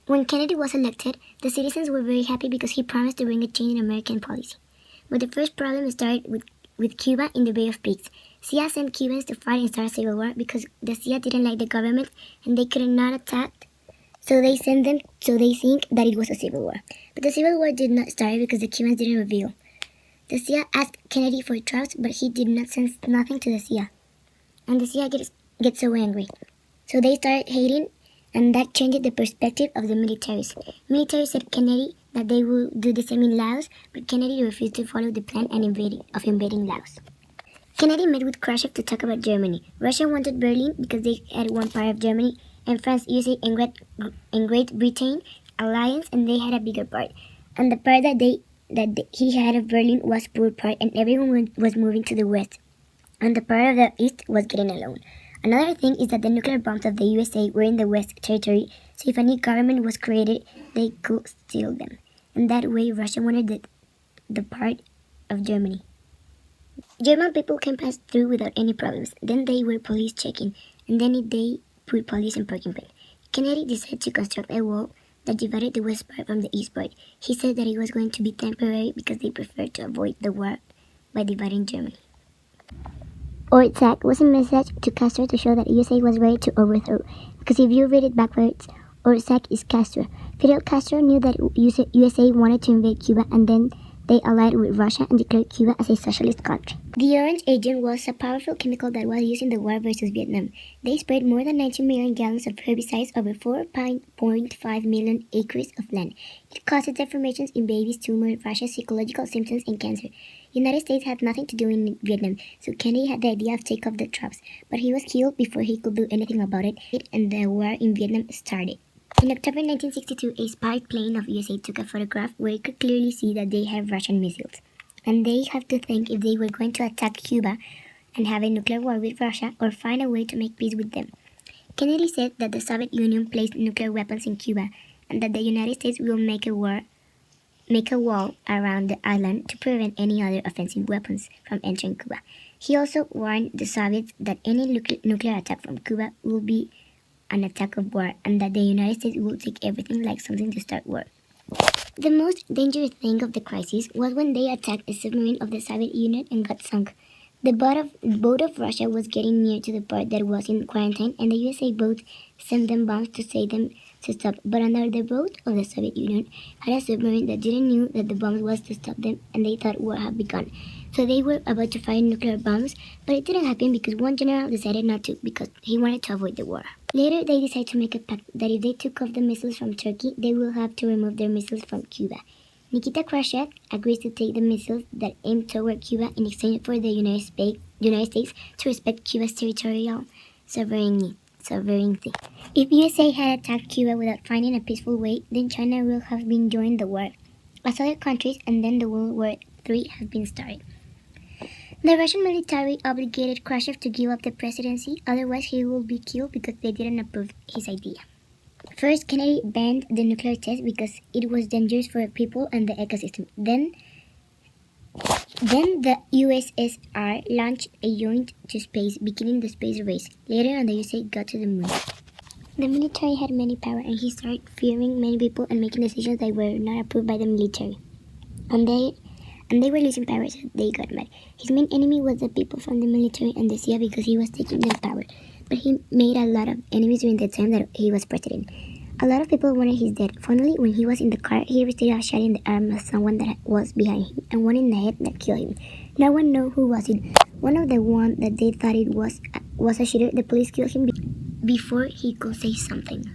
When Kennedy was elected, the citizens were very happy because he promised to bring a change in American policy. But the first problem started with Cuba in the Bay of Pigs. CIA sent Cubans to fight and start a civil war because the CIA didn't like the government and they could not attack. So they sent them, so they think that it was a civil war. But the civil war did not start because the Cubans didn't reveal. The CIA asked Kennedy for troops, but he did not send nothing to the CIA. And the CIA gets so angry. So they started hating, and that changed the perspective of the militaries. Military said Kennedy that they would do the same in Laos, but Kennedy refused to follow the plan and invading Laos. Kennedy met with Khrushchev to talk about Germany. Russia wanted Berlin because they had one part of Germany, and France, USA, and Great Britain alliance, and they had a bigger part. And the part that he had of Berlin was poor part, and everyone was moving to the west, and the part of the east was getting alone. Another thing is that the nuclear bombs of the USA were in the West territory, so if a new government was created, they could steal them. And that way, Russia wanted the part of Germany. German people can pass through without any problems. Then they were police checking, and then they put police in parking pen. Kennedy decided to construct a wall that divided the west part from the east part. He said that it was going to be temporary because they preferred to avoid the war by dividing Germany. Ortsac was a message to Castro to show that USA was ready to overthrow, because if you read it backwards, Ortsac is Castro. Fidel Castro knew that USA wanted to invade Cuba, and then they allied with Russia and declared Cuba as a socialist country. The orange agent was a powerful chemical that was used in the war versus Vietnam. They sprayed more than 90 million gallons of herbicides over 4.5 million acres of land. It caused deformations in babies, tumors, rashes, psychological symptoms, and cancer. United States had nothing to do in Vietnam, so Kennedy had the idea of take off the troops, but he was killed before he could do anything about it, and the war in Vietnam started. In October 1962, a spy plane of USA took a photograph where you could clearly see that they have Russian missiles, and they have to think if they were going to attack Cuba and have a nuclear war with Russia or find a way to make peace with them. Kennedy said that the Soviet Union placed nuclear weapons in Cuba and that the United States will make a wall around the island to prevent any other offensive weapons from entering Cuba. He also warned the Soviets that any nuclear attack from Cuba will be an attack of war, and that the United States will take everything like something to start war. The most dangerous thing of the crisis was when they attacked a submarine of the Soviet Union and got sunk. The boat of Russia was getting near to the part that was in quarantine, and the USA boat sent them bombs to say them to stop. But another boat of the Soviet Union had a submarine that didn't know that the bombs was to stop them, and they thought war had begun. So they were about to fire nuclear bombs, but it didn't happen because one general decided not to because he wanted to avoid the war. Later, they decided to make a pact that if they took off the missiles from Turkey, they will have to remove their missiles from Cuba. Nikita Khrushchev agrees to take the missiles that aim toward Cuba in exchange for the United States to respect Cuba's territorial sovereignty. If USA had attacked Cuba without finding a peaceful way, then China will have been joined the war, as other countries, and then the World War III has been started. The Russian military obligated Khrushchev to give up the presidency, otherwise he would be killed because they didn't approve his idea. First, Kennedy banned the nuclear test because it was dangerous for people and the ecosystem. Then the USSR launched a joint to space, beginning the space race. Later on, the USA got to the moon. The military had many power, and he started fearing many people and making decisions that were not approved by the military. And they were losing power, so they got mad. His main enemy was the people from the military and the CIA because he was taking their power. But he made a lot of enemies during the time that he was president. A lot of people wanted his death. Finally, when he was in the car, he received a shot in the arm of someone that was behind him, and one in the head that killed him. No one knew who was it. One of the one that they thought it was a shooter. The police killed him before he could say something.